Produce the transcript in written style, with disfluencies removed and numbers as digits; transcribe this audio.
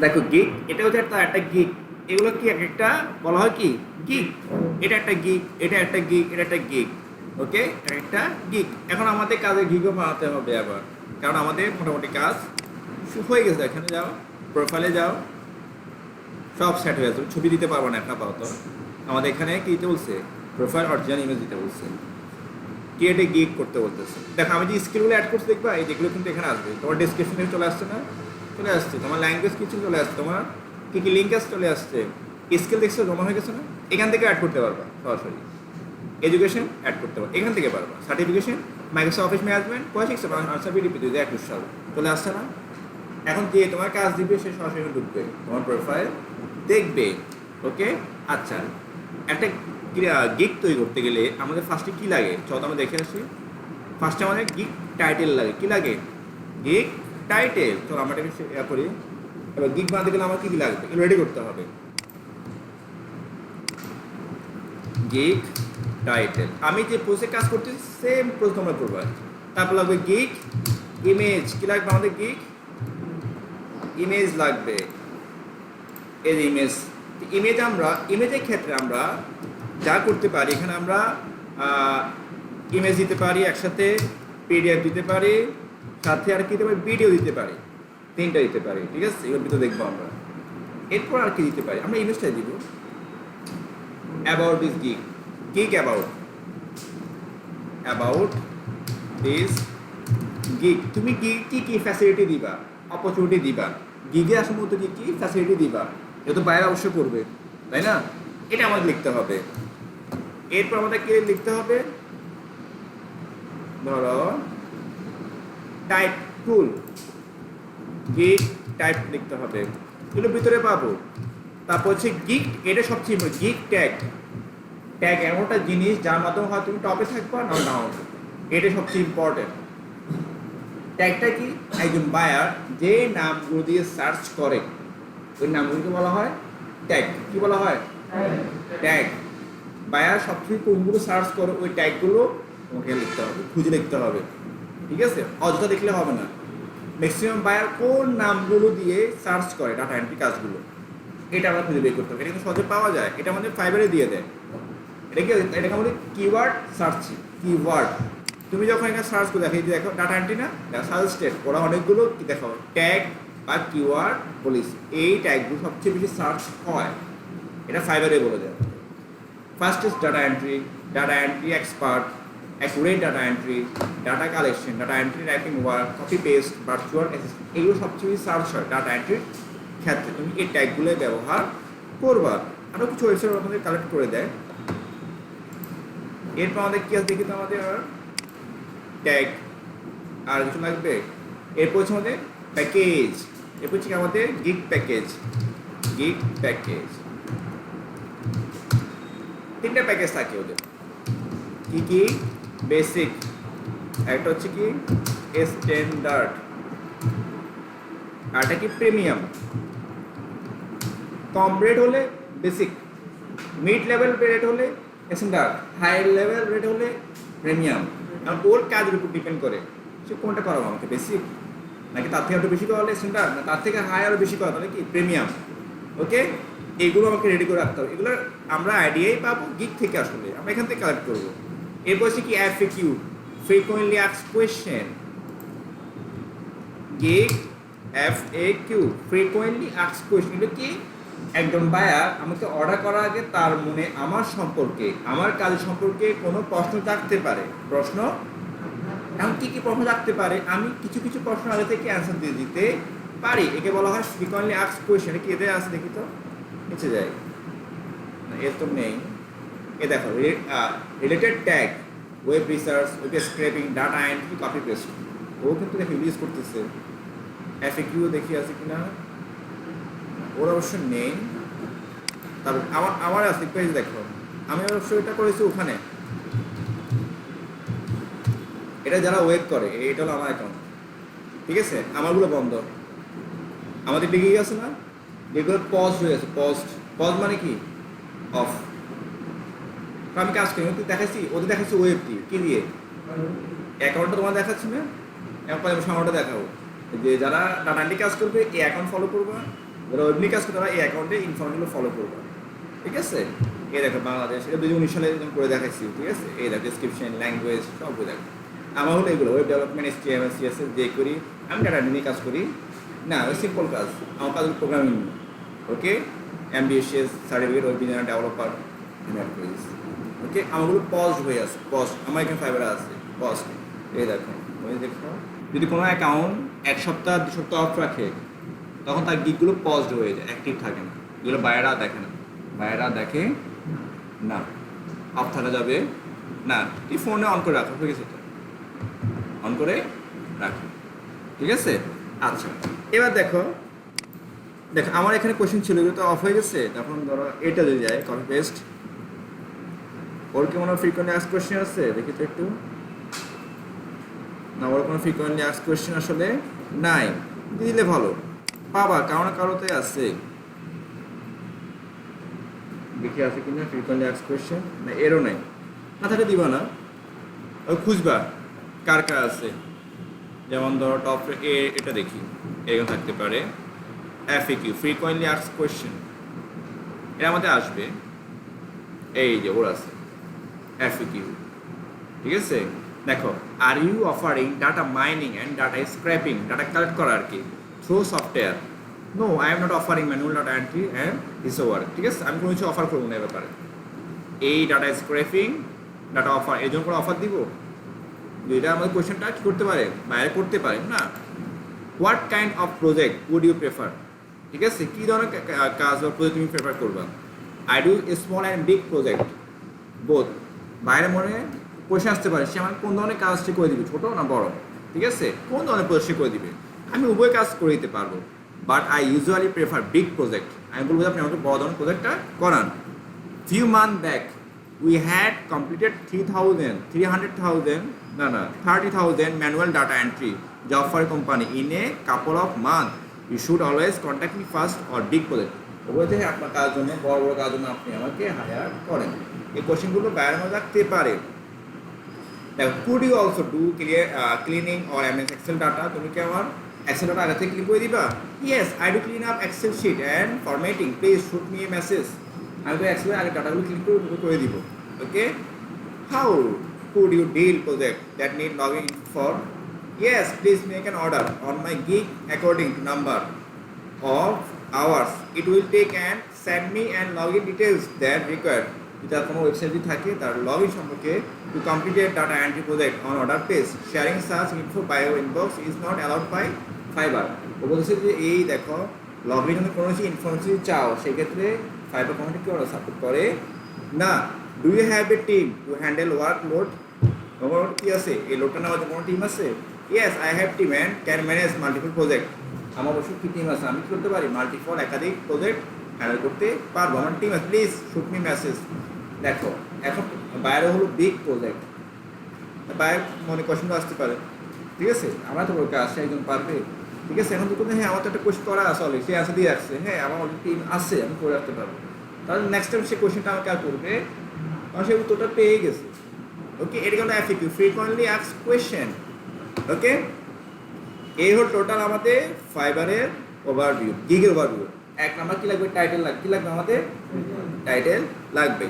দেখো গিগ, এটা হচ্ছে একটা গিগ। এগুলো কি এক একটা বলা হয় কি গিগ। এটা একটা গিগ, এটা একটা গিগ, এটা একটা গিগ। ওকে, একটা গিগ। এখন আমাদের কাজে গিগও বানাতে হবে আবার, কারণ আমাদের মোটামুটি কাজ হয়ে গেছে। এখানে যাও, প্রোফাইলে যাও, সব সেট হয়ে যাবে। ছবি দিতে পারবো না এখন আপাতত। আমাদের এখানে কি দিতে বলছে, প্রোফাইল অরিজিনাল ইমেজ দিতে বলছে, ক্রিয়েটে গিগ করতে বলতেছে। দেখো আমি যে স্কিলগুলো অ্যাড করছি দেখবা, এই যেগুলো কিন্তু এখানে আসবে। তোমার ডেসক্রিপশনে চলে আসছে না, চলে আসছে। তোমার ল্যাঙ্গুয়েজ কিছু চলে আসছে, তোমার কী কী লিঙ্ক আছে চলে আসছে। স্কিল দেখছো জমা হয়ে গেছে না, এখান থেকে অ্যাড করতে পারবা সরাসরি। এডুকেশন অ্যাড করতে পারবা, এখান থেকে পারবা। সার্টিফিকেশন মাইক্রোসফট অফিস ম্যানেজমেন্ট কয় শিখছে, আনসার বিডিপি 2021 সাল চলে আসছে না। এখন যে তোমার কাজ দিবে সে সরাসরি ঢুকবে, তোমার প্রোফাইল দেখবে। ওকে, আচ্ছা, একটা গিগ তৈরি করতে গেলে আমাদের ফার্স্টে কী লাগে, চলো আমরা দেখে আসি। ফার্স্টে আমাদের গিগ টাইটেল লাগে। কী লাগে? Gig title. চলো আমরা এটাকে করি। এবার গিগ বানাতে গেলে আমার কী কী লাগবে এগুলো রেডি করতে হবে। গিগ টাইটেল, আমি যে পোস্টে কাজ করতেছি সেম পোস্ট তোমরা করবো। তারপর লাগবে গিগ ইমেজ। কী লাগবে আমাদের? গিগ ইমেজ লাগবে। এই যে ইমেজ, ইমেজ আমরা ইমেজের ক্ষেত্রে আমরা যা করতে পারি, এখানে আমরা ইমেজ দিতে পারি, একসাথে পিডিএফ দিতে পারি, সাথে আর কি দিতে পারি, ভিডিও দিতে পারি, তিনটা দিতে পারি। ঠিক আছে, এগুলো ভিতরে দেখবো আমরা। এরপর আর কি দিতে পারি, আমরা ইমেজটাই দিব। About this gig, gig about this gig. তুমি গিগ কি কি ফ্যাসিলিটি দিবা, অপরচুনিটি দিবা, গিগে আসার মতো কি কি ফ্যাসিলিটি দিবা, এটা তো বাইরে অবশ্যই করবে, তাই না? এটা আমাদের লিখতে হবে। এরপর আমাদের কি লিখতে হবে, ধরো টাইপ টুল, গিগ টাইপ লিখতে হবে, এগুলো ভিতরে পাবো। তারপর হচ্ছে গিগ, এটা সবচেয়ে গিগ ট্যাগ। ট্যাগ এমন একটা জিনিস যার মাধ্যমে হয় তুমি টপে থাকবা না নাও, এটা সবচেয়ে ইম্পর্টেন্ট। ট্যাগটা কি? একজন বায়ার যে নামগুলো দিয়ে সার্চ করে ওই নামগুলোকে বলা হয় ট্যাগ। কি বলা হয়? ট্যাগ। বায়ার সবচেয়ে কোনগুলো সার্চ করে ওই ট্যাগগুলো তোমাকে লিখতে হবে, খুঁজে লিখতে হবে। ঠিক আছে, অযথা দেখলে হবে না। ম্যাক্সিমাম বায়ার কোন নামগুলো দিয়ে সার্চ করে ডাটা এন্ট্রি কাজগুলো, এটা আমরা খুঁজে বের করতে হবে। এটা কিন্তু সহজে পাওয়া যায়, এটা আমাদের ফাইবারে দিয়ে দেয়। এটাকে আমাদের কিওয়ার্ড সার্চিং। কিওয়ার্ড তুমি যখন এখানে সার্চ করে দেখো, এই যে দেখো ডাটা এন্ট্রি না, সাজেস্টেড, ওরা অনেকগুলো কি দেখো ট্যাগ বা কিওয়ার্ড বলিস, এই ট্যাগগুলো সবচেয়ে বেশি সার্চ হয়, এটা ফাইবারে বলে দেয়। First is data entry expert, accurate data entry, data collection, data entry writing work, copy paste, virtual assistant, এগুলো সবচেয়ে বেশি সার্চ হয় ডাটা এন্ট্রির ক্ষেত্রে। তুমি এই ট্যাগগুলো ব্যবহার করবা। আরও কিছু ওয়েবসাইট আমাদের কালেক্ট করে দেয়। এরপর আমাদের কি আছে দেখি তো, আমাদের ট্যাগ আর কিছু লাগবে। এরপর হচ্ছে আমাদের প্যাকেজ। এরপর হচ্ছে আমাদের গিগ প্যাকেজ। গিগ প্যাকেজ তিনটা প্যাকেজ থাকে ওদের। কি কি? বেসিক, একটা হচ্ছে কি স্ট্যান্ডার্ড, আর একটা কি প্রিমিয়াম। কম রেট হলে বেসিক, মিড লেভেল রেট হলে স্ট্যান্ডার্ড, হাই লেভেল রেট হলে প্রিমিয়াম। কারণ ওর কাজের উপর ডিপেন্ড করে সে কোনটা করাবো, আমাকে বেসিক নাকি তার থেকে একটু বেশি করালে স্ট্যান্ডার্ড, না তার থেকে হাই আরও বেশি করা তাহলে কি প্রিমিয়াম। ওকে, এইগুলো আমাকে রেডি করে রাখতে হবে। এগুলো আমরা আইডিয়াই পাবো গিগ থেকে, আসলে আমরা এখান থেকে কালেক্ট করবো। এরপর হচ্ছে কি FAQ, frequently asked question. Gig FAQ, frequently asked question. এটা কি? একজন বায়ার আমাকে অর্ডার করার আগে তার মনে আমার সম্পর্কে, আমার কাজ সম্পর্কে কোনো প্রশ্ন থাকতে পারে। প্রশ্ন এখন কী কী প্রশ্ন থাকতে পারে, আমি কিছু কিছু প্রশ্ন আগে থেকে অ্যান্সার দিয়ে দিতে পারি, একে বলা হয় ফ্রিকোয়েন্টলি আস্কড কোয়েশ্চেন। কি এদের আছে দেখি তো, নিচে যায় না, এর তো নেই। এ দেখো related tag, web research, web scraping, data entry, copy paste, ও কিন্তু দেখে ইউজ করতেছে। এফএকিউ দেখি আছে কিনা, ওর অবশ্য নেই। তারপর আমার আছে পেজ দেখো, আমি অবশ্য এটা করেছি ওখানে। এটা যারা ওয়েব করে, এটা হলো আমার অ্যাকাউন্ট। ঠিক আছে, আমারগুলো বন্ধ, আমাদের দিকে আছে না, যেগুলো পজ হয়ে আছে। পজ মানে কি? অফ। আমি কাজ করি, ওদের দেখাচ্ছি, ওয়েব দিয়ে কি দিয়ে, অ্যাকাউন্টটা তোমার দেখাচ্ছি না, এখন আমি সামনেটা দেখাবো যে যারা ডাটা এন্ট্রি কাজ করবে এই অ্যাকাউন্ট ফলো করবে, যারা ওয়েব নিয়ে কাজ করে তারা এই অ্যাকাউন্টে ইনফরমেশনগুলো ফলো করবে, ঠিক আছে। এই দেখো বাংলাদেশ, এটা 2019 সালে করে দেখাচ্ছি, ঠিক আছে। এই দেখো ডিসক্রিপশন, ল্যাঙ্গুয়েজ সব দেখো। আমার হলো এগুলো ওয়েব ডেভেলপমেন্ট, HTML CSS দিয়ে করি, আমি ডাটা নিয়ে কাজ করি না, ওই সিম্পল কাজ। আমার কাজ programming, okay. MBA certificate web designer developer add করে দিচ্ছি, ওকে। আমারগুলো পজ হয়ে আছে, পজ আমার এখানে ফাইবার আছে পজ। এই দেখো, ওই দেখো যদি কোনো অ্যাকাউন্ট 1 সপ্তাহ 2 সপ্তাহ অফ রাখে তখন তার গিকগুলো পজড হয়ে যায়, অ্যাক্টিভ থাকে না। এগুলো বাইরেরা দেখে না, বাইরেরা দেখে না, অফ থাকা যাবে না। এই ফোনে অন করে রাখো, হয়ে গেছে, তো অন করে রাখো, ঠিক আছে। আচ্ছা, এবার দেখো দেখো আমার এখানে কোশ্চেন ছিল, এগুলো তো অফ হয়ে গেছে। তখন ধরো এটা যদি যায় কপি পেস্ট, ওর কি কোনো ফ্রিকোয়েন্টলি আস্ক কোশ্চেন আছে দেখি তো একটু। না, ওর কোনো ফ্রিকোয়েন্টলি আস্ক কোশ্চেন আসলে নাই, দিলে ভালো পাবা, কারো না কারোতে আছে। দেখি আছে কিনা ফ্রিকোয়েন্টলি আস্ক কোশ্চেন, না এরও নাই, না থাকে দিবা না, ও খুঁজবা কার কার আছে। যেমন ধরো টপ এটা দেখি, এরকম থাকতে পারে FAQ, ফ্রিকোয়েন্টলি আস্ক কোশ্চেন, এটা আমাদের আসবে, এই যে ওর আছে FAQ, ঠিক আছে। দেখো, are you offering data mining and data scraping, data collect করা আর কি, through software? No, I am not offering manual data entry and recover, ঠিক আছে। আমি কোনো কিছু অফার করবো না এ ব্যাপারে। এই ডাটা স্ক্র্যাপিং, ডাটা অফার, এই জন্য কোনো অফার দিব? এটা আমাদের কোয়েশ্চেনটা কী করতে পারে, বাইরে করতে পারে না। What kind of project would you prefer, ঠিক আছে, কী ধরনের কাজ বা প্রজেক্ট তুমি প্রেফার করবা? I do small and big project both. বাইরে মনে কোয়েশ্চেন আসতে পারে, সে আমাকে কোন ধরনের কাজ সে করে দিবে, ছোটো না বড়, ঠিক আছে, কোন ধরনের প্রজেক্ট সে করে দিবে। আমি উভয় কাজ করে দিতে পারবো, but I usually prefer big project. আমি বলবো যে আপনি আমাকে বড় ধরনের প্রজেক্টটা করান। Few month back we had completed 30,000 manual data entry job for a company in a couple of months. You should always contact me first or big project. বলতে আপনার কাজ জন্য বড় বড় কাজ জন্য আপনি আমাকে হায়ার করেন। এই কোশ্চেনগুলো বাইরে মধ্যে রাখতে পারে। দেখো, could you also do cleaning or MS Excel data? তুমি কি আমার Excel data আগে থেকে ক্লিন করে দিবা? Yes, I do clean up Excel sheet and formatting. Please shoot me a message. আমি তো Excel আগে ডাটাগুলো ক্লিন করে দিব, ওকে। How could you deal project that need logging for? Yes, please make an order on my gig according to number of hours it will take and send me and login details that required. যদি কোনো website থাকে তার login সম্পর্কে to complete a data entry project on order page. Sharing such info by your inbox is not allowed by Fiverr. ও বলছে যে এই দেখো, login যদি কোনো কিছু ইনফরমেশন চাও সেক্ষেত্রে Fiverr কোম্পানি কি ওরা সাপোর্ট করে না। Do you have a team to handle work load? তোমার কি আছে, এই লোডটা নেওয়ার জন্য কোনো টিম আছে? Yes, I have team and can manage multiple project. আমার অবশ্যই কি টিম আছে, আমি কি করতে পারি, মাল্টিপল একাধিক প্রজেক্ট হ্যান্ডেল করতে পারবো, আমার টিম আছে। Please shoot me message. দেখো, এখন বাইরে হলো বিগ প্রজেক্ট, বাইরে মনে কোশ্চেনটা আসতে পারে, ঠিক আছে। আমরা তো কাজ সে একজন পারবে, ঠিক আছে। এখন তো হ্যাঁ আমার তো একটা কোশ্চেন করা আছে অলরেডি, সে অ্যান্সার দিয়ে রাখছে, হ্যাঁ আমার টিম আছে, আমি করে রাখতে পারবো। তাহলে নেক্সট টাইম সে কোশ্চেনটা আমাকে আর করবে, কারণ সে উত্তরটা পেয়ে গেছে, ওকে। এটা কিন্তু FAQ, ফ্রিকোয়েন্টলি আস্কড কোয়েশ্চেন, ওকে। এই হল টোটাল আমাদের ফাইবারের ওভারভিউ, গিগের ওভারভিউ। 1 নাম্বার কি লাগবে, টাইটেল লাগবে, কি লাগবে আমাদের টাইটেল লাগবে।